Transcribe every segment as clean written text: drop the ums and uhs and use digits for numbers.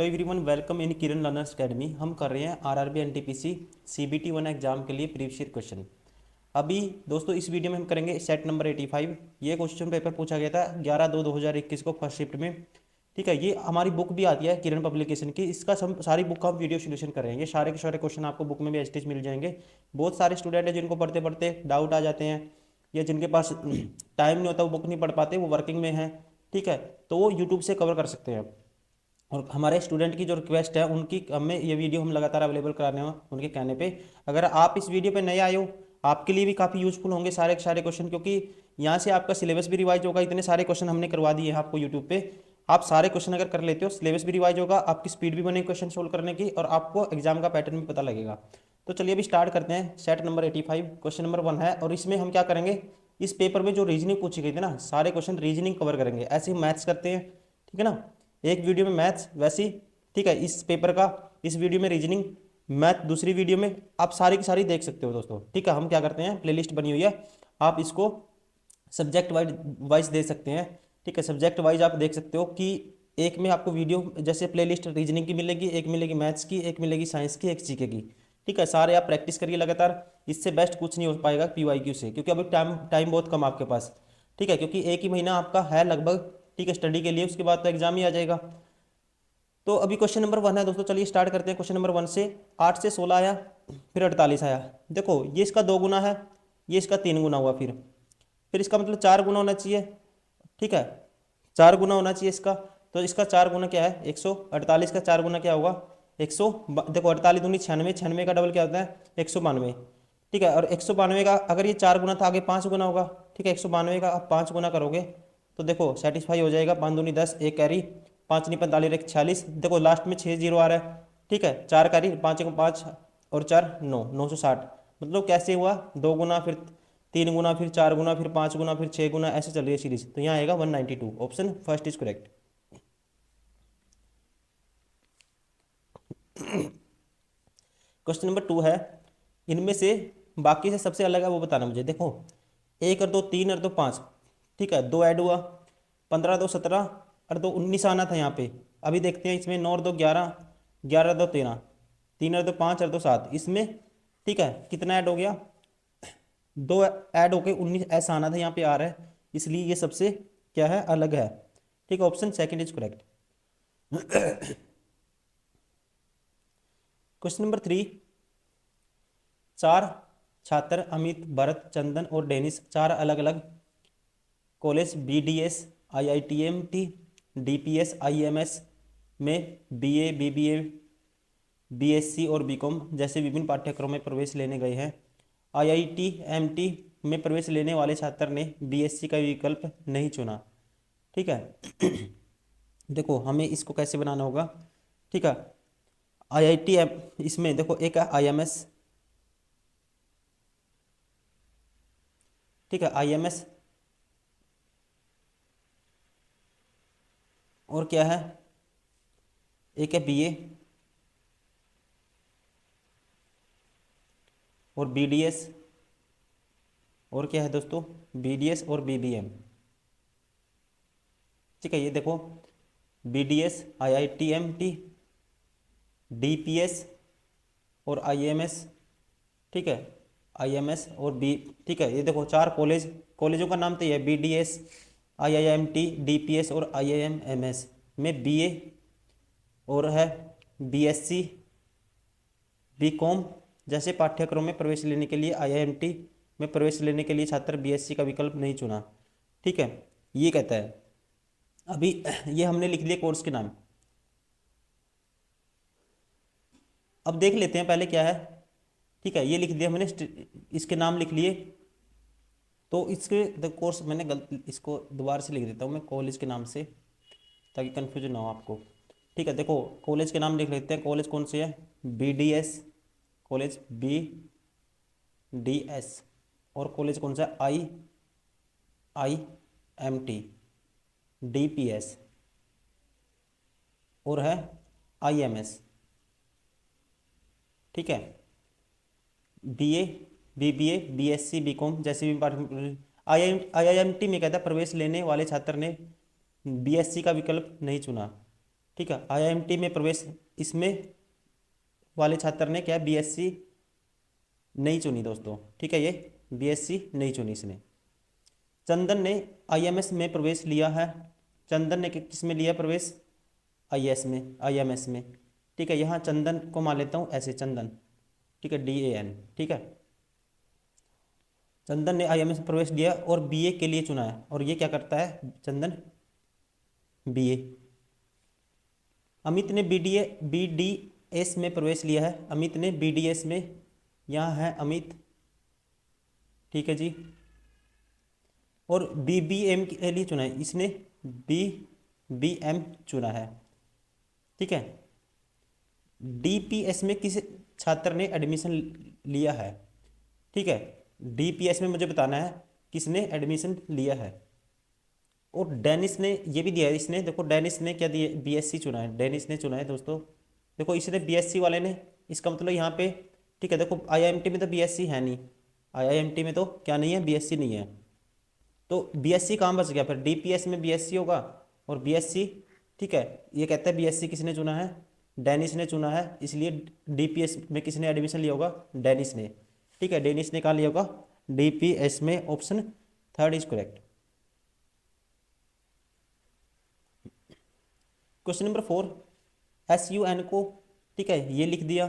Hello everyone, welcome in Kiran learners academy. हम कर रहे हैं आरआरबी एनटीपीसी सीबीटी 1 एग्जाम के लिए प्रीवियस ईयर क्वेश्चन। अभी दोस्तों इस वीडियो में हम करेंगे सेट नंबर 85। ये क्वेश्चन पेपर पूछा गया था 11/2/2021 को फर्स्ट शिफ्ट में। ठीक है, ये हमारी बुक भी आती है किरण पब्लिकेशन की, इसका सारी बुक का हम वीडियो सोल्यूशन कर रहे हैं। ये सारे के सारे क्वेश्चन आपको बुक में भी एज मिल जाएंगे। बहुत सारे स्टूडेंट हैं जिनको पढ़ते पढ़ते डाउट आ जाते हैं, या जिनके पास टाइम नहीं होता, वो बुक नहीं पढ़ पाते, वो वर्किंग में हैं। ठीक है, तो वो यूट्यूब से कवर कर सकते हैं। और हमारे स्टूडेंट की जो रिक्वेस्ट है, उनकी हमें ये वीडियो हम लगातार अवेलेबल करा रहे हैं उनके कहने पे। अगर आप इस वीडियो पे नए आए हो, आपके लिए भी काफ़ी यूजफुल होंगे सारे के सारे क्वेश्चन, क्योंकि यहाँ से आपका सिलेबस भी रिवाइज होगा। इतने सारे क्वेश्चन हमने करवा दिए हैं आपको यूट्यूब पे। आप सारे क्वेश्चन अगर कर लेते हो, सिलेबस भी रिवाइज होगा, आपकी स्पीड भी बनेगी क्वेश्चन सोल्व करने की, और आपको एग्जाम का पैटर्न भी पता लगेगा। तो चलिए अभी स्टार्ट करते हैं। सेट नंबर 85 क्वेश्चन नंबर 1 है, और इसमें हम क्या करेंगे, इस पेपर में जो रीजनिंग पूछी गई थी ना, सारे क्वेश्चन रीजनिंग कवर करेंगे। ऐसे ही मैथ्स करते हैं, ठीक है ना, एक वीडियो में मैथ्स वैसी। ठीक है, इस पेपर का इस वीडियो में रीजनिंग, मैथ दूसरी वीडियो में। आप सारी की सारी देख सकते हो दोस्तों। ठीक है, हम क्या करते हैं, प्लेलिस्ट बनी हुई है, आप इसको सब्जेक्ट वाइज दे सकते हैं। ठीक है, सब्जेक्ट वाइज आप देख सकते हो कि एक में आपको वीडियो जैसे प्लेलिस्ट रीजनिंग की मिलेगी, एक मिलेगी मैथ्स की, एक मिलेगी साइंस की, एक जीके की। ठीक है, सारे आप प्रैक्टिस करिए लगातार। इससे बेस्ट कुछ नहीं हो पाएगा पीवाईक्यू से, क्योंकि अभी टाइम टाइम बहुत कम आपके पास। ठीक है, क्योंकि एक ही महीना आपका है लगभग, ठीक है, स्टडी के लिए। उसके बाद तो एग्जाम ही आ जाएगा। तो अभी क्वेश्चन नंबर 1 है दोस्तों, चलिए स्टार्ट करते हैं। क्वेश्चन नंबर 1 से 8 से 16 आया, फिर 48 आया। देखो ये इसका 2 गुना है, ये इसका 3 गुना हुआ, फिर इसका मतलब 4 गुना होना चाहिए। ठीक है, 4 गुना होना चाहिए इसका। तो इसका 4 गुना क्या है, 148 का 4 गुना क्या होगा, 100। देखो 48 दूनी 96, 96 का डबल क्या होता है, 192। ठीक है, और 192 का अगर ये 4 गुना था, आगे 5 गुना होगा। ठीक है, 192 का आप 5 गुना करोगे तो देखो सेटिस्फाई हो जाएगा। 5 दूनी 10, एक कैरी, 5 नहीं 45, एक 46। देखो लास्ट में 6 जीरो आ रहा है। ठीक है, 4 कैरी, 5 को 5 और 4 9, 960। मतलब कैसे हुआ, 2 गुना, फिर 3 गुना, फिर 4 गुना, फिर 5 गुना, फिर 6 गुना, ऐसे चल रही है सीरीज। तो यहाँ आएगा 192। Option first is correct. Question number 2 है, इनमें से बाकी से सबसे अलग है वो बताना मुझे। देखो 1 और 2 3 और 2 5। ठीक है, 2 ऐड हुआ, 15 2 17 और 2 19 आना था यहाँ पे। अभी देखते हैं इसमें 9 और 2 11, 11 2 13, 3 और 2 5 और 2 7 इसमें। ठीक है, कितना ऐड हो गया, 2 ऐड होके 19 ऐसा आना था, यहाँ पे आ रहा है, इसलिए ये सबसे क्या है, अलग है। ठीक है, option second is correct. Question number 3, 4 छात्र अमित, भरत, चंदन और डेनिस 4 अलग अलग college BDS, IITMT, DPS, IMS में BA, BBA, BSc और BCom जैसे विभिन्न पाठ्यक्रमों में प्रवेश लेने गए हैं। IITMT में प्रवेश लेने वाले छात्र ने BSc का विकल्प नहीं चुना। ठीक है, देखो हमें इसको कैसे बनाना होगा। ठीक है, IIT इसमें देखो एक है IMS। ठीक है, IMS और क्या है, एक है BA और BDS, और क्या है दोस्तों, BDS और BBM। ठीक है, ये देखो BDS, IITMT, DPS और IMS। ठीक है, IMS और B। ठीक है, ये देखो 4 कॉलेजों का नाम तो ये है, BDS, IIMT, DPS और IIMS में BA और है BSc, BCom जैसे पाठ्यक्रम में प्रवेश लेने के लिए IIMT में प्रवेश लेने के लिए छात्र BSc का विकल्प नहीं चुना। ठीक है, ये कहता है। अभी ये हमने लिख लिया कोर्स के नाम। अब देख लेते हैं पहले क्या है। ठीक है, ये लिख दिया हमने, इसके नाम लिख लिए। तो इसके कोर्स मैंने गलत, इसको दोबारा से लिख देता हूँ मैं कॉलेज के नाम से, ताकि कन्फ्यूजन ना हो आपको। ठीक है, देखो कॉलेज के नाम लिख लेते हैं। कॉलेज कौन से है, BDS कॉलेज, BDS। और कॉलेज कौन सा है, IIMT, DPS और है IMS। ठीक है, BA, BBA, BSc, BCom जैसे भी IIMT में कहता है प्रवेश लेने वाले छात्र ने BSc का विकल्प नहीं चुना। ठीक है, आईआईएमटी में प्रवेश इसमें वाले छात्र ने क्या बीएससी नहीं चुनी दोस्तों, ठीक है, ये बीएससी नहीं चुनी इसने। चंदन ने आईएमएस में प्रवेश लिया है, चंदन ने किस में लिया प्रवेश, आईएस में, आईएमएस में, ठीक है। यहाँ चंदन को मान लेता हूँ ऐसे चंदन, ठीक है, DAN, ठीक है। चंदन ने आईएमएस में प्रवेश लिया और बीए के लिए चुना है, और ये क्या करता है चंदन, बीए। अमित ने बीडीएस में प्रवेश लिया है, अमित ने बीडीएस में, यहाँ है अमित, ठीक है जी। और बीबीएम के लिए चुना है इसने, बीबीएम चुना है, ठीक है। डीपीएस में किस छात्र ने एडमिशन लिया है, ठीक है, डीपीएस में मुझे बताना है किसने एडमिशन लिया है। और डेनिस ने ये भी दिया है इसने, देखो डेनिस ने क्या दिया, बीएससी चुना है, डेनिस ने चुना है दोस्तों। देखो इसने बीएससी वाले ने, इसका मतलब यहाँ पे, ठीक है, देखो आईआईएमटी में तो बीएससी है नहीं, आईआईएमटी में तो क्या नहीं है, बीएससी नहीं है, तो बीएससी कहाँ बच गया फिर, डीपीएस में बीएससी होगा और बीएससी, ठीक है। ये कहता है बीएससी किसने चुना है, डेनिस ने चुना है, इसलिए डीपीएस में किसने एडमिशन लिया होगा, डेनिस ने, ठीक है, डेनिस ने कहाँ लिया होगा, डीपीएस में। Option third is correct. Question number 4, SUN को, ठीक है, ये लिख दिया,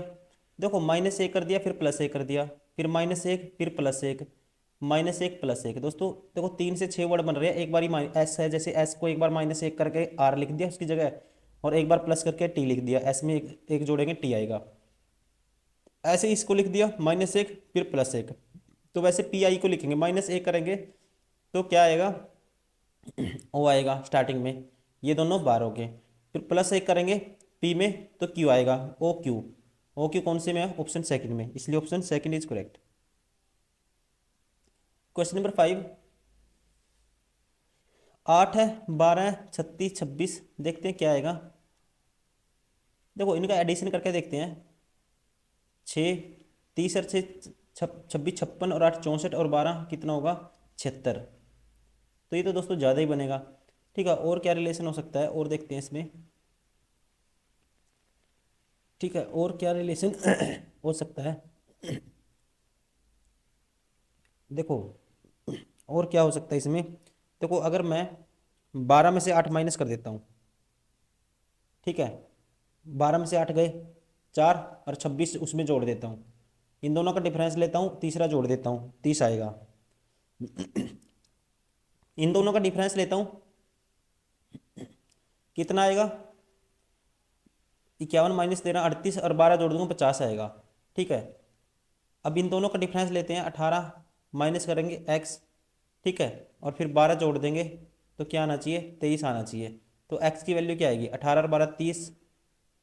देखो -1 कर दिया, फिर +1 कर दिया, फिर -1, फिर +1, -1 +1 दोस्तों। देखो 3 से 6 वर्ड बन रहे हैं, एक बार S है, जैसे S को एक बार -1 करके R लिख दिया उसकी जगह, और एक बार प्लस करके T लिख दिया, S में एक जोड़ेंगे T आएगा। ऐसे ही इसको लिख दिया -1 फिर +1, तो वैसे PI को लिखेंगे, -1 करेंगे तो क्या आएगा, O आएगा स्टार्टिंग में, ये दोनों बार हो गए, फिर +1 करेंगे P में तो Q आएगा, OQ कौन से में है, ऑप्शन सेकंड में, इसलिए option second is correct. Question number 5, 8 है, 12 है, 36, 26, देखते हैं क्या आएगा। देखो इनका एडिशन करके देखते हैं, 6, 30 और 6 26, 56 और 8 64 और 12 कितना होगा, 76, तो ये तो दोस्तों ज़्यादा ही बनेगा, ठीक है। और क्या रिलेशन हो सकता है, और देखते हैं इसमें, ठीक है, और क्या रिलेशन हो सकता है, देखो और क्या हो सकता है इसमें। देखो अगर मैं 12 में से 8 माइनस कर देता हूँ, ठीक है, 12 में से 8 गए 4, और 26 उसमें जोड़ देता हूँ, इन दोनों का डिफरेंस लेता हूँ, तीसरा जोड़ देता हूँ, 30 आएगा। इन दोनों का डिफरेंस लेता हूँ, कितना आएगा, 51 - 13 38, और 12 जोड़ दूंगा 50 आएगा, ठीक है। अब इन दोनों का डिफरेंस लेते हैं, 18 माइनस करेंगे x, ठीक है, और फिर 12 जोड़ देंगे तो क्या आना चाहिए, 23 आना चाहिए। तो x की वैल्यू क्या आएगी, 18 और 12 30,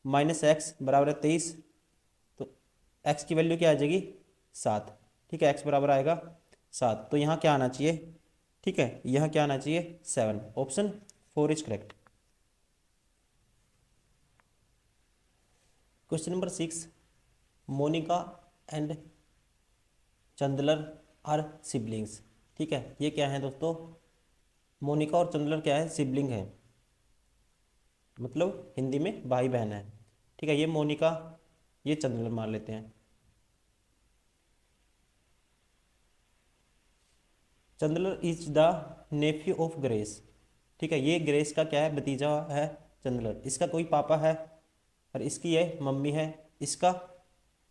-x बराबर है 23, तो x की वैल्यू क्या आ जाएगी, 7, ठीक है, x बराबर आएगा 7, तो यहाँ क्या आना चाहिए, ठीक है, यहाँ क्या आना चाहिए 7, option 4 is correct. Question number 6, Monica and Chandler are siblings, ठीक है, ये क्या है दोस्तों, मोनिका और चंदलर क्या है, सिबलिंग है, मतलब हिंदी में भाई बहन है, ठीक है। ये मोनिका, ये चंदलर मान लेते हैं। Chandler is the nephew of Grace, ठीक है, ये ग्रेस का क्या है, भतीजा है चंदलर, इसका कोई पापा है और इसकी ये मम्मी है, इसका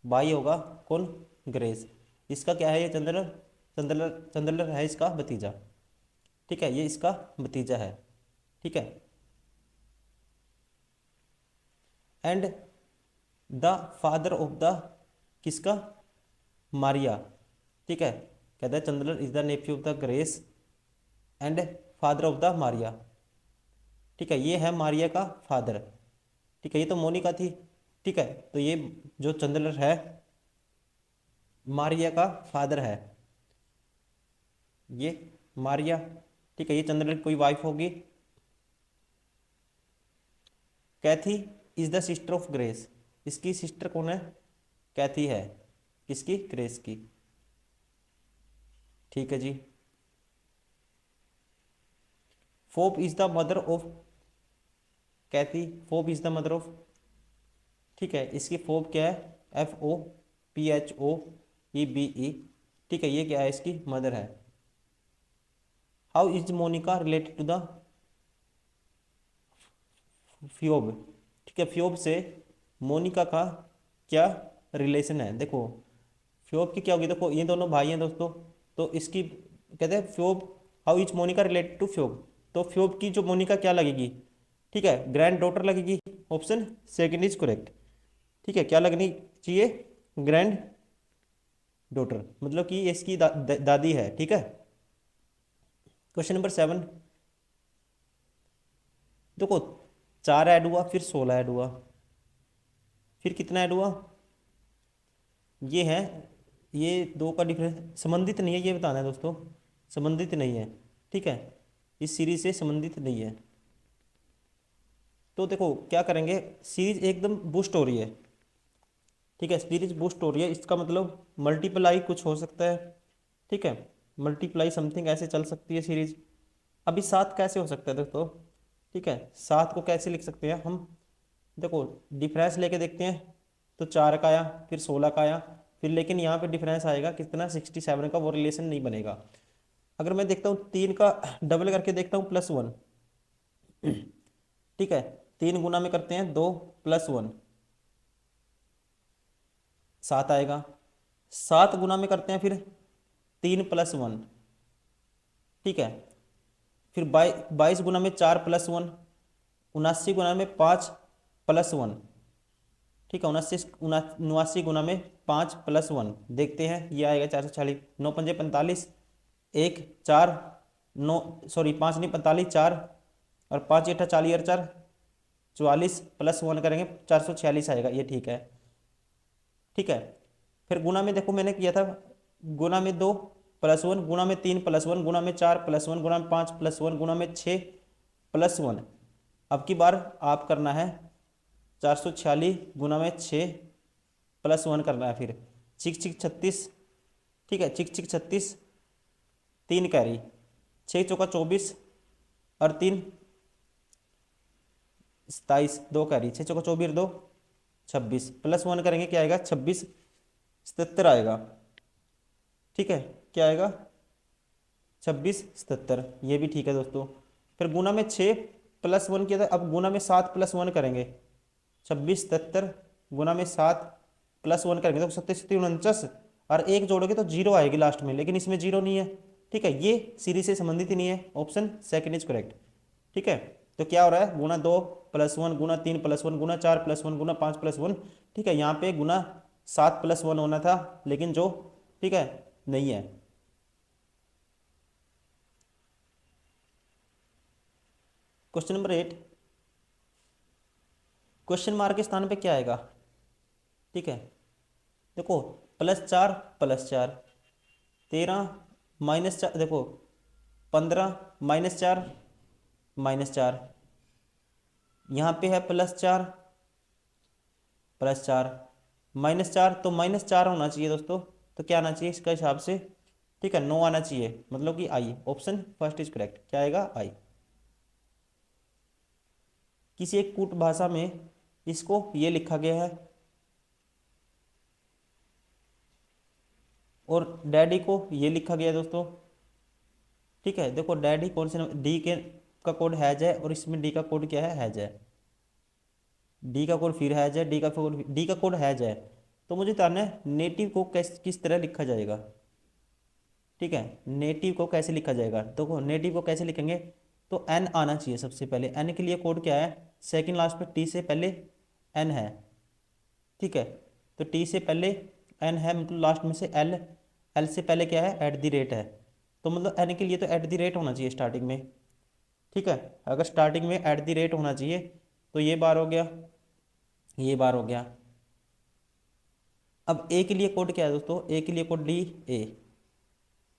भाई होगा कौन, ग्रेस, इसका क्या है, ये चंदलर, चंदलर है इसका भतीजा, ठीक है, ये इसका भतीजा है, ठीक है। And the father of the, किसका, मारिया, ठीक है, कहता है Chandler is the nephew of the Grace and father of the Maria, ठीक है, ये है मारिया का फादर, ठीक है, ये तो मोनिका थी, ठीक है, तो ये जो चंदलर है मारिया का फादर है, ये मारिया, ठीक है, ये चंद्रलेखा की कोई वाइफ होगी। Kathy is the sister of Grace, इसकी सिस्टर कौन है, कैथी है, किसकी, ग्रेस की, ठीक है जी। Phoebe is the mother of Kathy, Phoebe is the mother of, ठीक है, इसकी फोब क्या है, FOPHOEBE, ठीक है, ये क्या है, इसकी मदर है। How is Monica related to the Phoebe, ठीक है, फ्योब से मोनिका का क्या रिलेशन है। देखो फ्योब की क्या होगी, देखो ये दोनों भाई हैं दोस्तों, तो इसकी कहते हैं Phoebe, how is Monica related to Phoebe, तो फ्योब की जो मोनिका क्या लगेगी, ठीक है, ग्रैंड डॉटर लगेगी, ऑप्शन सेकंड इज करेक्ट, ठीक है, क्या लगनी चाहिए, ग्रैंड डॉटर, मतलब कि ये इसकी दादी है, ठीक है। क्वेश्चन नंबर 7, देखो 4 ऐड हुआ, फिर 16 ऐड हुआ, फिर कितना ऐड हुआ, ये है, ये दो का डिफरेंस संबंधित नहीं है, ये बताना है दोस्तों, संबंधित नहीं है, ठीक है, इस सीरीज से संबंधित नहीं है। तो देखो क्या करेंगे, सीरीज एकदम बूस्ट हो रही है, ठीक है, सीरीज बूस्ट हो रही है, इसका मतलब मल्टीप्लाई कुछ हो सकता है, ठीक है, मल्टीप्लाई समथिंग ऐसे चल सकती है सीरीज। अभी 7 कैसे हो सकता है दोस्तों, ठीक है, 7 को कैसे लिख सकते हैं हम, देखो डिफरेंस लेके देखते हैं, तो 4 का आया, फिर 16 का आया, फिर लेकिन यहाँ पे डिफरेंस आएगा कितना, 67 का, वो रिलेशन नहीं बनेगा। अगर मैं देखता हूँ 3 का डबल करके देखता हूँ +1, ठीक है, 3 गुना में करते हैं 2 + 1 7 आएगा, 7 गुना में करते हैं फिर 3 + 1, ठीक है, फिर 22 गुना में 4 + 1, 79 गुना में 5 + 1, ठीक है, 79 गुना में 5 + 1 देखते हैं, ये आएगा 440, 9 पंजे 45, 1 4 9 सॉरी 5 नहीं 45 4 और 5 8 40 और 4 44 +1 करेंगे 446 आएगा, ये ठीक है, ठीक है। फिर गुना में देखो मैंने किया था, गुना में 2 + 1, गुना में 3 + 1, गुना में 4 + 1, गुना में 5 + 1, गुना में 6 + 1। अब की बार आप करना है 446 गुना में 6 + 1 करना है, फिर चिक चिक 36, ठीक है, चिक चिक 36, 3 कैरी, 6 चौका 24 और 3 27, 2 कैरी, 6 चौका 24 2 26 +1 करेंगे क्या आएगा, 26 77 आएगा, ठीक है, क्या आएगा 26 77, ये भी ठीक है दोस्तों। फिर गुना में 6 + 1 किया था, अब गुना में 7 + 1 करेंगे, 26 77 गुना में 7 + 1 करेंगे तो 37 49, और एक जोड़ोगे तो 0 आएगी लास्ट में, लेकिन इसमें 0 नहीं है, ठीक है, ये सीरीज से संबंधित ही नहीं है, ऑप्शन सेकंड इज करेक्ट, ठीक है। तो क्या हो रहा है, गुना 2 + 1 गुना 3 + 1 गुना 4 + 1 गुना 5 + 1, ठीक है, यहाँ पे गुना 7 + 1 होना था, लेकिन जो, ठीक है, नहीं है। क्वेश्चन नंबर 8, क्वेश्चन मार्क के स्थान पे क्या आएगा, ठीक है, देखो +4 +4 13 -4, देखो 15 -4 -4, यहाँ पे है +4 +4 -4, तो -4 होना चाहिए दोस्तों, तो क्या आना चाहिए इसका हिसाब से, ठीक है, 9 आना चाहिए, मतलब कि आई, ऑप्शन फर्स्ट इज करेक्ट, क्या आएगा आई। किसी एक कूट भाषा में इसको ये लिखा गया है, और डैडी को ये लिखा गया है दोस्तों, ठीक है, देखो डैडी कौन से डी के का कोड हैज है, और इसमें डी का कोड क्या है, हैज है, डी का कोड फिर हैज है, डी का कोड हैज है, तो मुझे जानना है नेटिव को किस तरह लिखा जाएगा, ठीक है, नेटिव को कैसे लिखा जाएगा, देखो नेटिव को कैसे लिखेंगे, तो एन आना चाहिए सबसे पहले, एन के लिए कोड क्या है, सेकंड लास्ट पे टी से पहले एन है, ठीक है, तो टी से पहले एन है, मतलब लास्ट में से एल, एल से पहले क्या है, @ है, तो मतलब एन के लिए तो @ होना चाहिए स्टार्टिंग में, ठीक है, अगर स्टार्टिंग में @ होना चाहिए, तो ये बार हो गया, ये बार हो गया। अब ए के लिए कोड क्या है दोस्तों, ए के लिए कोड DA,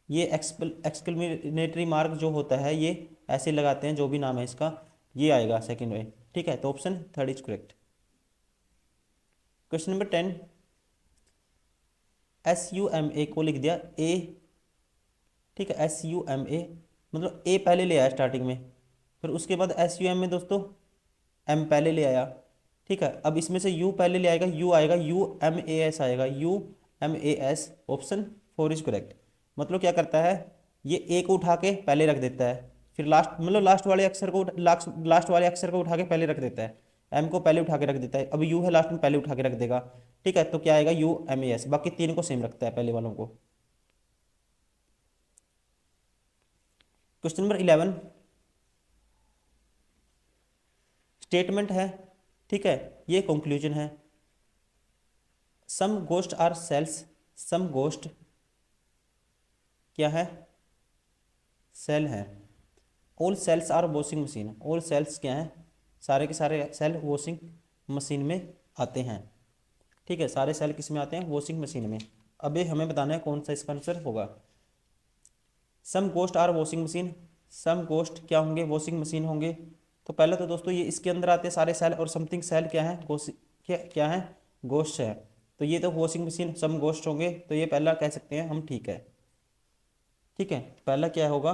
ये एक्सक्लेमेटरी मार्क जो होता है ये ऐसे लगाते हैं, जो भी नाम है इसका, ये आएगा सेकंड में, ठीक है, तो option third is correct. Question number 10, SUMA को लिख दिया ए, ठीक है, SUMA मतलब ए पहले ले आया स्टार्टिंग में, फिर उसके बाद SUM में दोस्तों एम पहले ले आया, ठीक है। अब इसमें से यू पहले ले आएगा, यू आएगा, यू एम ए एस आएगा, U M A S, option 4 is correct. मतलब क्या करता है, ये ए को उठा के पहले रख देता है, फिर लास्ट मतलब लास्ट वाले अक्षर को उठा के पहले रख देता है, एम को पहले उठा के रख देता है, अब यू है लास्ट में पहले उठा के रख देगा, ठीक है। तो क्या आएगा, यू एम ए एस, बाकी तीन को सेम रखता है पहले वालों को। क्वेश्चन नंबर 11 स्टेटमेंट है, ठीक है, ये कंक्लूजन है। Some ghost are cells, some ghost क्या है, सेल है। All cells are washing machine, all cells क्या है, सारे के सारे सेल वॉशिंग मशीन में आते हैं, ठीक है। सारे सेल किस में आते हैं, वॉशिंग मशीन में। अब ये हमें बताना है कौन सा इसका आंसर होगा। Some ghost are washing machine, some ghost क्या होंगे, वॉशिंग मशीन होंगे। तो पहले तो दोस्तों ये इसके अंदर आते हैं सारे सेल, और समथिंग सेल क्या है, क्या है, गोस्ट है। तो ये तो वॉशिंग मशीन सम गोस्ट होंगे, तो ये पहला कह सकते हैं हम, ठीक है, ठीक है। पहला क्या होगा,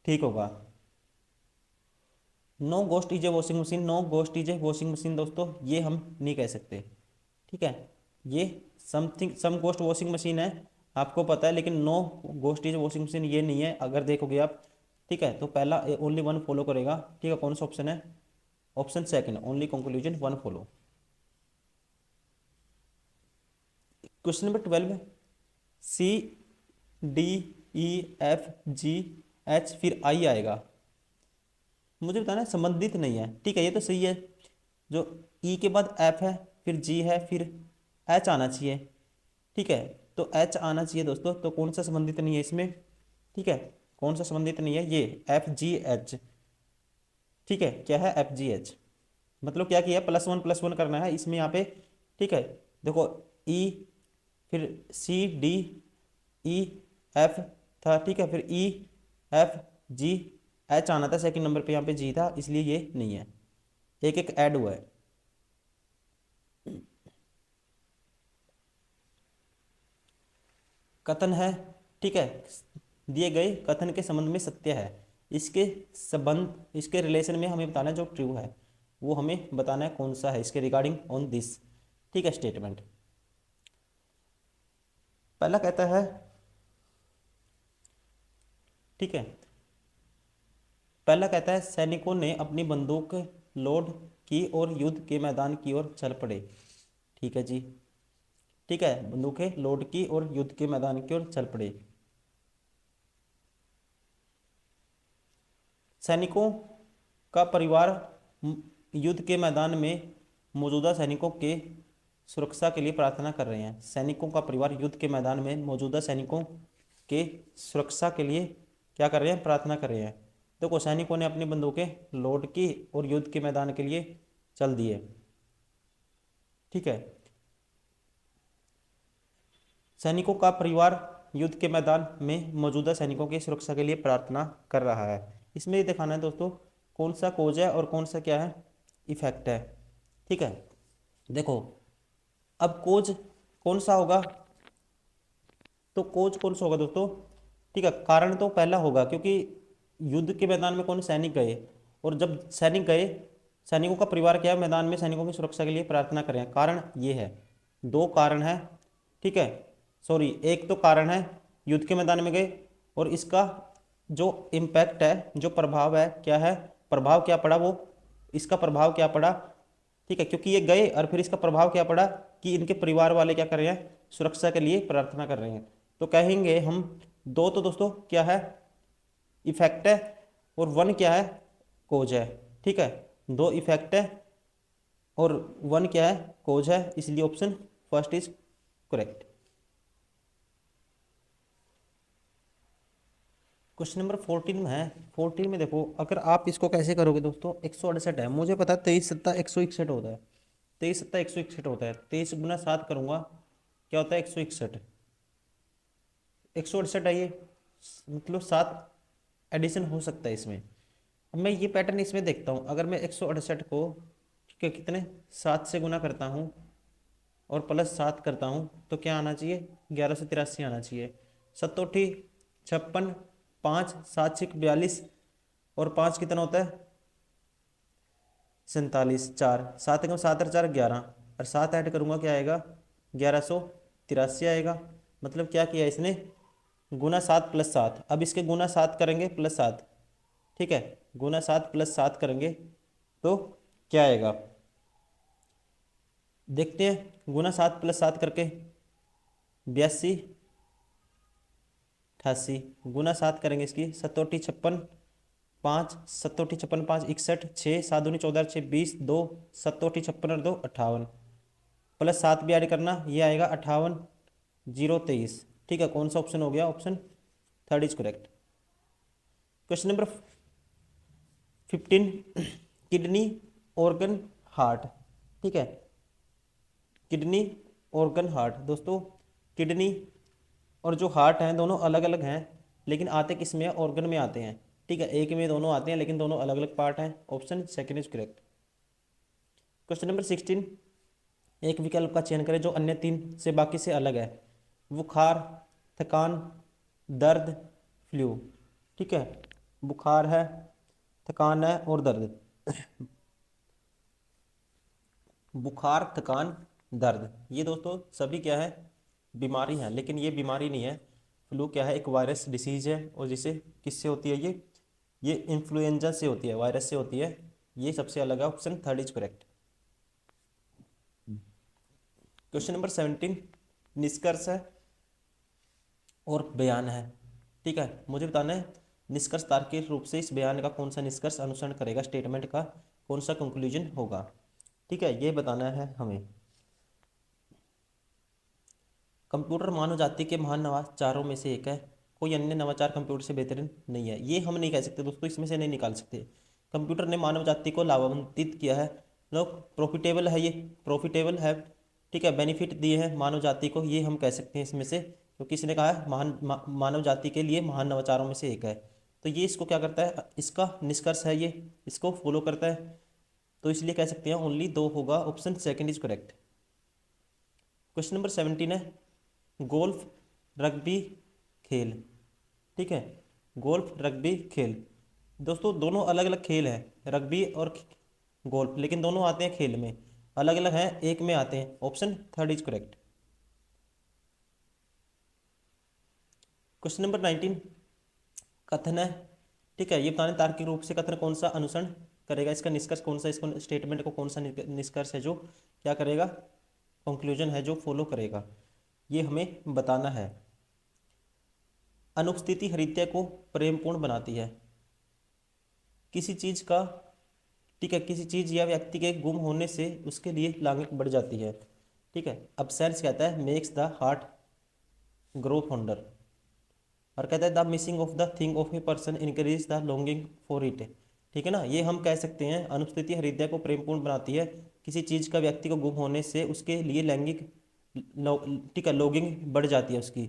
ठीक होगा। No ghost is a washing machine, no ghost is a washing machine दोस्तों ये हम नहीं कह सकते, ठीक है। ये something some ghost washing machine है, आपको पता है, लेकिन no ghost is washing machine ये नहीं है, अगर देखोगे आप, ठीक है। तो पहला ओनली वन फॉलो करेगा, ठीक है। कौन सा ऑप्शन है, option second, only conclusion one follow. Question number 12 C D E F G H फिर आई आएगा, मुझे बताना है संबंधित नहीं है, ठीक है। ये तो सही है, जो ई के बाद एफ है, फिर जी है, फिर एच आना चाहिए, ठीक है। तो एच आना चाहिए दोस्तों, तो कौन सा संबंधित नहीं है इसमें, ठीक है। कौन सा संबंधित नहीं है, ये एफ जी एच, ठीक है। क्या है, एफ जी एच, मतलब क्या किया, +1 +1 करना है इसमें यहाँ पे, ठीक है। देखो ई, फिर सी डी ई एफ था, ठीक है, फिर ई एफ जी एच आना था सेकंड नंबर पे, यहाँ पे जी था, इसलिए ये नहीं है, एक एक ऐड हुआ है। कथन है, ठीक है, दिए गए कथन के संबंध में सत्य है, इसके संबंध इसके रिलेशन में हमें बताना है जो ट्रू है, वो हमें बताना है कौन सा है, इसके रिगार्डिंग ऑन दिस, ठीक है, स्टेटमेंट। पहला कहता है, ठीक है, पहला कहता है सैनिकों ने अपनी बंदूक लोड की और युद्ध के मैदान की ओर चल पड़े, ठीक है जी, ठीक है। बंदूकें लोड की और युद्ध के मैदान की ओर चल पड़े। सैनिकों का परिवार युद्ध के मैदान में मौजूदा सैनिकों के सुरक्षा के लिए प्रार्थना कर रहे हैं, सैनिकों का परिवार युद्ध के मैदान में मौजूदा सैनिकों के सुरक्षा के लिए क्या कर रहे हैं, प्रार्थना कर रहे हैं। देखो सैनिकों ने अपनी बंदूकें लोड की और युद्ध के मैदान के लिए चल दिए, ठीक है। सैनिकों का परिवार युद्ध के मैदान में मौजूदा सैनिकों की सुरक्षा के लिए प्रार्थना कर रहा है, इसमें ये दिखाना है दोस्तों कौन सा कोज है और कौन सा क्या है, इफेक्ट है, ठीक है। देखो अब कोज कौन सा होगा, तो कोच कौन सा होगा दोस्तों, ठीक है। कारण तो पहला होगा, क्योंकि युद्ध के मैदान में कौन सैनिक गए, और जब सैनिक गए, सैनिकों का परिवार क्या है, मैदान में सैनिकों की सुरक्षा के लिए प्रार्थना करें, कारण ये है, दो कारण है, ठीक है। सॉरी, एक तो कारण है युद्ध के मैदान में गए, और इसका जो इम्पैक्ट है, जो प्रभाव है, क्या है, प्रभाव क्या पड़ा, वो इसका प्रभाव क्या पड़ा, ठीक है। क्योंकि ये गए और फिर इसका प्रभाव क्या पड़ा, कि इनके परिवार वाले क्या कर रहे हैं, सुरक्षा के लिए प्रार्थना कर रहे हैं। तो कहेंगे हम, दो तो दोस्तों क्या है, इफेक्ट है, और वन क्या है, कोज है, ठीक है। दो इफेक्ट है और वन क्या है, कोज है, इसलिए option first is correct. Question number 14 में है, 14 में देखो, अगर आप इसको कैसे करोगे दोस्तों, 168 है, मुझे पता है 23 सत्ता 161 होता है, 23 सत्ता 161 होता है, 23 गुना 7 करूंगा, क्या होता है, 161, 168 है ये, मतलब 7 एडिशन हो सकता है इसमें। अब मैं ये पैटर्न इसमें देखता हूँ, अगर मैं 168 को, ठीक है, कितने 7 से गुना करता हूँ और +7 करता हूँ, तो क्या आना चाहिए, 1183 आना चाहिए। सत्तोठी 56, 5 7 6 42, और 5 कितना होता है, 47, 4, 7 का 7 और 4 11, और 7 ऐड करूँगा क्या आएगा, 1183 आएगा। मतलब क्या किया इसने, गुना 7 प्लस 7। अब इसके गुना 7 करेंगे प्लस 7, ठीक है, गुना 7 प्लस 7 करेंगे तो क्या आएगा, देखते हैं। गुना 7 प्लस 7 करके 82, 88, गुना 7 करेंगे इसकी, 7 56, 5, 7 56, 5 61, 6 7 दूनी 14, 6 20, 2 7 56 और 2 58, प्लस 7 भी ऐड करना, ये आएगा 58, 023। ठीक है, कौन सा ऑप्शन हो गया, option third is correct. Question number 15, kidney, organ, heart. ठीक है, किडनी, ऑर्गन, हार्ट। दोस्तों किडनी और जो हार्ट हैं दोनों अलग अलग हैं, लेकिन आते किस में है, ऑर्गन में आते हैं। ठीक है, एक में दोनों आते हैं लेकिन दोनों अलग अलग पार्ट हैं। Option second is correct. Question number 16, एक विकल्प का चयन करें जो अन्य तीन से बाकी से अलग है। बुखार, थकान, दर्द, फ्लू। ठीक है, बुखार है, थकान है और दर्द। बुखार, थकान, दर्द, ये दोस्तों सभी क्या है, बीमारी है, लेकिन ये बीमारी नहीं है। फ्लू क्या है, एक वायरस डिसीज है, और जिसे किससे होती है, ये इन्फ्लुएंजा से होती है, वायरस से होती है। ये सबसे अलग है, option third is correct. Question number 17, निष्कर्ष है और बयान है। ठीक है, मुझे बताना है निष्कर्ष तार्किक रूप से इस बयान का कौन सा निष्कर्ष अनुसरण करेगा, स्टेटमेंट का कौन सा कंक्लूजन होगा। ठीक है, ये बताना है हमें। कंप्यूटर मानव जाति के महान नवाचारों में से एक है, कोई अन्य नवाचार कंप्यूटर से बेहतरीन नहीं है। ये हम नहीं कह सकते दोस्तों, इसमें से नहीं निकाल सकते। कंप्यूटर ने मानव जाति को लाभान्वित किया है, लोग प्रॉफिटेबल है, ये प्रॉफिटेबल है। ठीक है, बेनिफिट दिए हैं मानव जाति को, ये हम कह सकते हैं इसमें से, क्योंकि इसने कहा है मानव जाति के लिए महान नवाचारों में से एक है। तो ये इसको क्या करता है, इसका निष्कर्ष है, ये इसको फॉलो करता है, तो इसलिए कह सकते हैं ओनली दो होगा, option second is correct. Question number 17 है, गोल्फ, रग्बी, खेल। ठीक है, गोल्फ, रग्बी, खेल। दोस्तों दोनों अलग अलग खेल हैं, रग्बी और गोल्फ, लेकिन दोनों आते हैं खेल में, अलग अलग हैं, एक में आते हैं। Option third is correct. Question number 19, कथन है। ठीक है, ये बताने तार्किक रूप से कथन कौन सा अनुसरण करेगा, इसका निष्कर्ष कौन सा, इसको स्टेटमेंट को कौन सा निष्कर्ष है जो क्या करेगा, कंक्लूजन है जो फॉलो करेगा, ये हमें बताना है। अनुपस्थिति हृदय को प्रेमपूर्ण बनाती है। किसी चीज का, ठीक है, किसी चीज या व्यक्ति के गुम होने से उसके लिए लांघन बढ़ जाती है। ठीक है, अब्सेंस कहता है makes the heart grow fonder, और कहता है the missing of the thing of a person increase the longing for it. ठीक है ना, ये हम कह सकते हैं अनुपस्थिति हृदय को प्रेमपूर्ण बनाती है, किसी चीज का व्यक्ति को गुम होने से उसके लिए लैंगिक ठीक है, लॉगिंग बढ़ जाती है उसकी।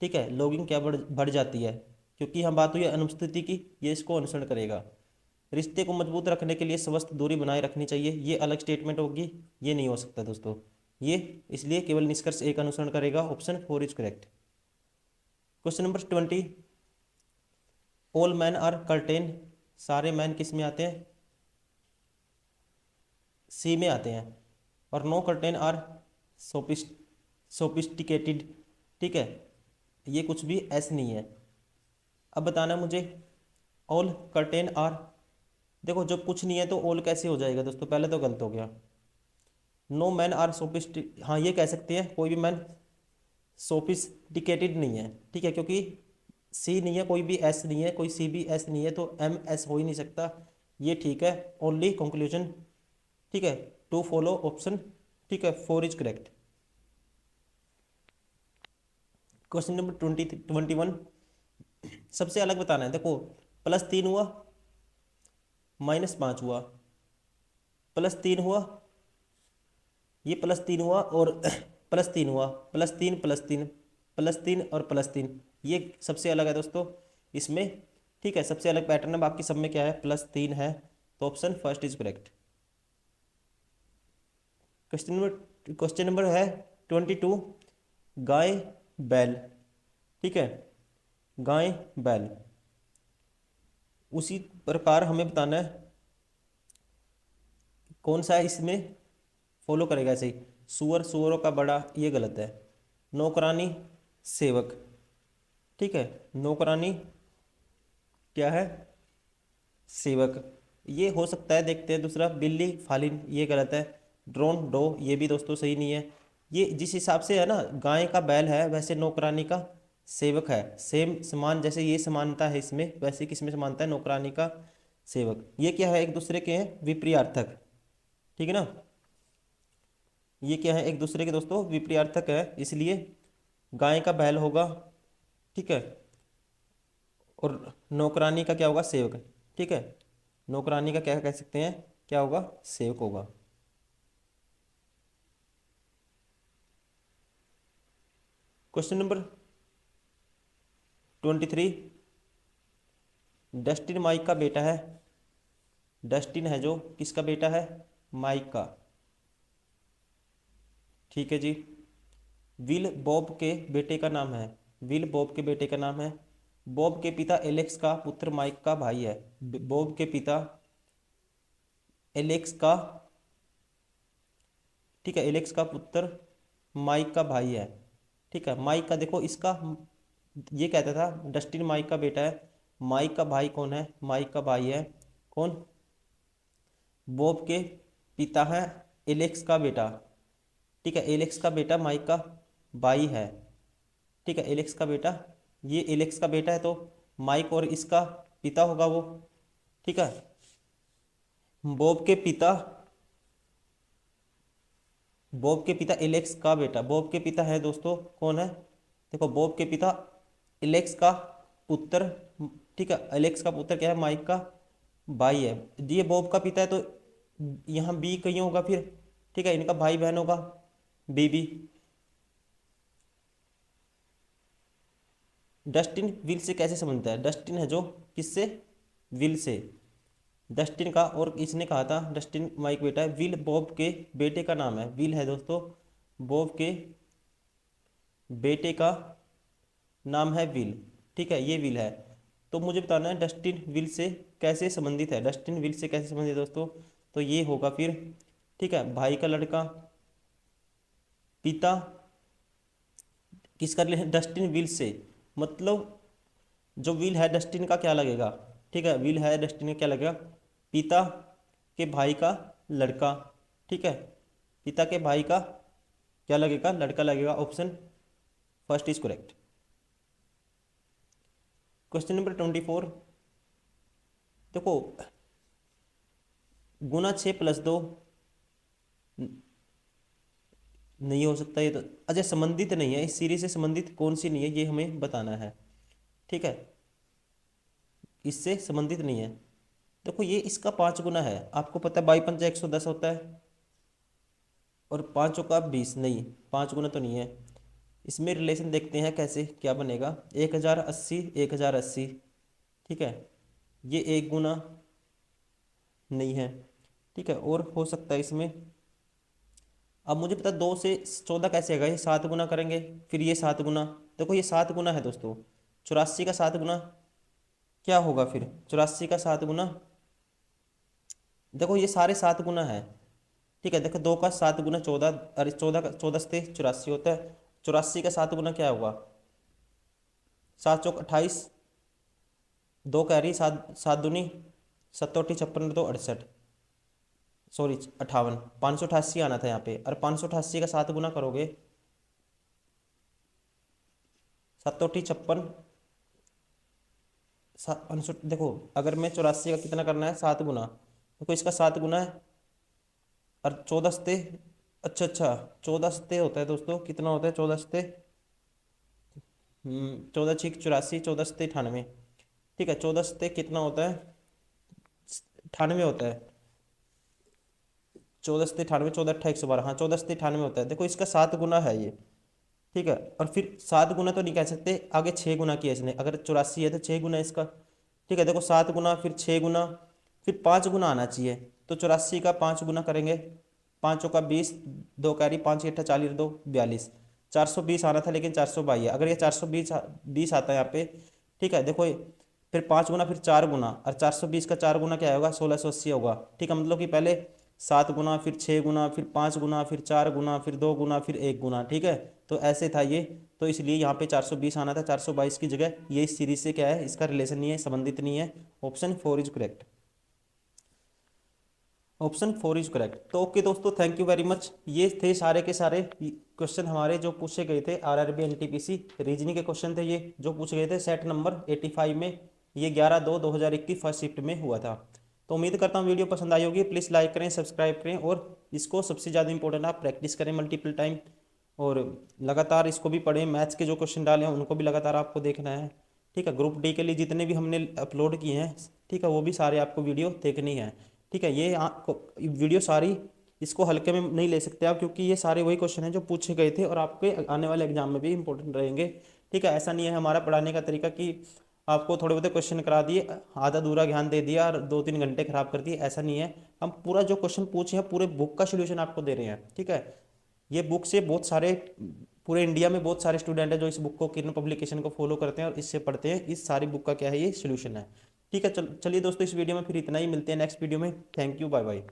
ठीक है, लॉगिंग क्या बढ़ बढ़ जाती है, क्योंकि हम बात हुई है अनुपस्थिति की, ये इसको अनुसरण करेगा। रिश्ते को मजबूत रखने के लिए स्वस्थ दूरी बनाए रखनी चाहिए, ये अलग स्टेटमेंट होगी, ये नहीं हो सकता दोस्तों, ये इसलिए केवल निष्कर्ष एक अनुसरण करेगा, option four is correct. Question number 20, all man are curtain, सारे मैन किस में आते हैं, सी में आते हैं, और नो कर्टेन आर सोपिस्टिकेटेड। ठीक है, ये कुछ भी एस नहीं है। अब बताना मुझे, ऑल कर्टेन आर, देखो जब कुछ नहीं है तो ऑल कैसे हो जाएगा दोस्तों, पहले तो गलत हो गया। नो मैन आर सोपिस्टिक, हाँ ये कह सकते हैं, कोई भी मैन सोफिस्टिकेटेड नहीं है। ठीक है, क्योंकि सी नहीं है, कोई भी एस नहीं है, कोई सी भी एस नहीं है, तो एम एस हो ही नहीं सकता, ये ठीक है, ओनली कंक्लूजन। ठीक है, टू फॉलो ऑप्शन, ठीक है, four is correct. Question number 21, सबसे अलग बताना है। देखो +3 हुआ, -5 हुआ, +3 हुआ, ये +3 हुआ और +3 हुआ, +3 +3 +3 और +3, ये सबसे अलग है दोस्तों इसमें। ठीक है, सबसे अलग पैटर्न है, बाकी सब में क्या है, +3 है, तो option first is correct. Question number है 22, गाय, बैल। ठीक है, गाय, बैल, उसी प्रकार हमें बताना है कौन सा है इसमें फॉलो करेगा ऐसे ही, सुअर सुअरों का बड़ा, ये गलत है। नौकरानी सेवक, ठीक है, नौकरानी क्या है, सेवक, ये हो सकता है। देखते हैं दूसरा, बिल्ली फालिन, ये गलत है। ड्रोन डो, ये भी दोस्तों सही नहीं है। ये जिस हिसाब से है ना, गाय का बैल है, वैसे नौकरानी का सेवक है। सेम समान, जैसे ये समानता है इसमें, वैसे किसमें समानता है, नौकरानी का सेवक। ये क्या है, एक दूसरे के हैं विपरीतार्थक, ठीक है ना। ये क्या है, एक दूसरे के दोस्तों विपरीतार्थक है, इसलिए गाय का बैल होगा, ठीक है, और नौकरानी का क्या होगा, सेवक, ठीक है। नौकरानी का क्या कह सकते हैं, क्या होगा, सेवक होगा। क्वेश्चन नंबर 23, डस्टिन माइक का बेटा है। डस्टिन है जो किसका बेटा है, माइक का, ठीक है जी। विल बॉब के बेटे का नाम है। विल बॉब के बेटे का नाम है। बॉब के पिता एलेक्स का पुत्र माइक का भाई है। बॉब के पिता एलेक्स का, ठीक है, एलेक्स का पुत्र माइक का भाई है, ठीक है। माइक का देखो इसका, ये कहता था डस्टिन माइक का बेटा है। माइक का भाई कौन है, माइक का भाई है कौन, बॉब के पिता है एलेक्स का बेटा, ठीक है। एलेक्स का बेटा माइक का भाई है, ठीक है, एलेक्स का बेटा, ये एलेक्स का बेटा है तो माइक और इसका पिता होगा वो, ठीक है। बॉब के पिता, बॉब के पिता एलेक्स का बेटा, बॉब के पिता है दोस्तों कौन है, देखो बॉब के पिता एलेक्स का पुत्र, ठीक है, एलेक्स का पुत्र क्या है, माइक का भाई है। ये बॉब का पिता है तो यहाँ बी कहीं होगा फिर, ठीक है, इनका भाई बहन होगा बीबी। डस्टिन विल से कैसे समझता है, डस्टिन है जो किससे, विल से, डस्टिन का, और इसने कहा था डस्टिन माइक बेटा है। विल बॉब के बेटे का नाम है। विल है दोस्तों बॉब के बेटे का नाम है विल, ठीक है, ये विल है। तो मुझे बताना है डस्टिन विल से कैसे संबंधित है। डस्टिन विल से कैसे संबंधित है दोस्तों, तो ये होगा फिर, ठीक है, भाई का लड़का, पिता, किसका रिलेशन, डस्टिन विल से, मतलब जो विल है डस्टिन का क्या लगेगा, ठीक है, विल है डस्टिन का क्या लगेगा, पिता के भाई का लड़का, ठीक है, पिता के भाई का क्या लगेगा, लड़का लगेगा। Option first is correct. Question number 24, देखो गुना 6+2 नहीं हो सकता, ये तो अजय संबंधित नहीं है, इस सीरीज से संबंधित कौन सी नहीं है ये हमें बताना है, ठीक है, इससे संबंधित नहीं है। देखो ये इसका 5 गुना है, आपको पता है 22×110 होता है, और 5 का 20, नहीं 5 गुना तो नहीं है। इसमें रिलेशन देखते हैं कैसे क्या बनेगा, 1080 1080, ठीक है, ये 1 गुना नहीं है, ठीक है, और हो सकता है इसमें। अब मुझे पता 2 से 14 कैसे आएगा, ये 7 गुना करेंगे, फिर ये 7 गुना, देखो ये 7 गुना है दोस्तों। 84 का 7 गुना क्या होगा फिर, 84 का 7 गुना, देखो ये सारे 7 गुना है, ठीक है। देखो 2 का 7 गुना 14, अरे 14 का 14 से 84 होता है। 84 का 7 गुना क्या होगा, 7 चौक 28, 2 कैरी, 7 7 दूनी 7 8 56 2 68, सॉरी 58, 588 आना था यहाँ पे, और 588 का 7 गुना करोगे, 7 8 56, 500, देखो अगर मैं 84 का कितना करना है 7 गुना, देखो इसका 7 गुना है, और 14 सते, अच्छा अच्छा 14 सते होता है दोस्तों, कितना होता है 14 सते, 14 6 84, 14 सते 98, ठीक है, 14 सते कितना होता है, 98 होता है, 14 सते 98, 14 8 112, हाँ 14 सते 98 होता है। देखो इसका 7 गुना है ये, ठीक है, और फिर 7 गुना तो नहीं कह सकते, आगे 6 गुना किया इसने, अगर 84 है तो 6 गुना इसका, ठीक है। देखो 7 गुना फिर 6 गुना फिर 5 गुना आना चाहिए, तो 84 का 5 गुना करेंगे, 5 चौका 20, 2 कैरी, 5 8 40 2 42, 420 आना था लेकिन 422 है, अगर ये 420 आता है यहाँ पे, ठीक है। देखो फिर 5 गुना फिर 4 गुना, और 420 का 4 गुना क्या होगा, 1680 होगा, ठीक है, मतलब कि पहले 7 गुना, फिर 6 गुना, फिर 5 गुना, फिर 4 गुना, फिर 2 गुना, फिर 1 गुना, ठीक है। तो ऐसे था ये, तो इसलिए यहाँ पे 420 आना था, 422 की जगह। ये इस सीरीज से क्या है, इसका रिलेशन नहीं है, संबंधित नहीं है। Option 4 is correct. Option 4 is correct. तो ओके दोस्तों, थैंक यू वेरी मच। ये थे सारे के सारे क्वेश्चन हमारे जो पूछे गए थे आरआरबी एनटीपीसी रीजनिंग के क्वेश्चन थे ये, जो पूछे गए थे सेट नंबर 85 में। ये 11/2/2021 फर्स्ट शिफ्ट में हुआ था। तो उम्मीद करता हूँ वीडियो पसंद आई होगी। प्लीज़ लाइक करें, सब्सक्राइब करें, और इसको सबसे ज़्यादा इंपॉर्टेंट आप प्रैक्टिस करें मल्टीपल टाइम, और लगातार इसको भी पढ़ें। मैथ्स के जो क्वेश्चन डाले हैं उनको भी लगातार आपको देखना है, ठीक है। ग्रुप डी के लिए जितने भी हमने अपलोड किए हैं, ठीक है, वो भी सारे आपको वीडियो देखनी है, ठीक है। ये आपको वीडियो सारी, इसको हल्के में नहीं ले सकते आप, क्योंकि ये सारे वही क्वेश्चन हैं जो पूछे गए थे और आपके आने वाले एग्जाम में भी इंपॉर्टेंट रहेंगे, ठीक है। ऐसा नहीं है हमारा पढ़ाने का तरीका कि आपको थोड़े बहुत क्वेश्चन करा दिए, आधा दूरा ज्ञान दे दिया और 2-3 घंटे खराब कर दिए, ऐसा नहीं है। हम पूरा जो क्वेश्चन पूछे हैं पूरे बुक का सोल्यूशन आपको दे रहे हैं, ठीक है। ये बुक से बहुत सारे, पूरे इंडिया में बहुत सारे स्टूडेंट हैं जो इस बुक को, किरण पब्लिकेशन को फॉलो करते हैं और इससे पढ़ते हैं। इस सारी बुक का क्या है, ये सोल्यूशन है, ठीक है। चलिए दोस्तों, इस वीडियो में फिर इतना ही, मिलते हैं नेक्स्ट वीडियो में। Thank you, bye bye.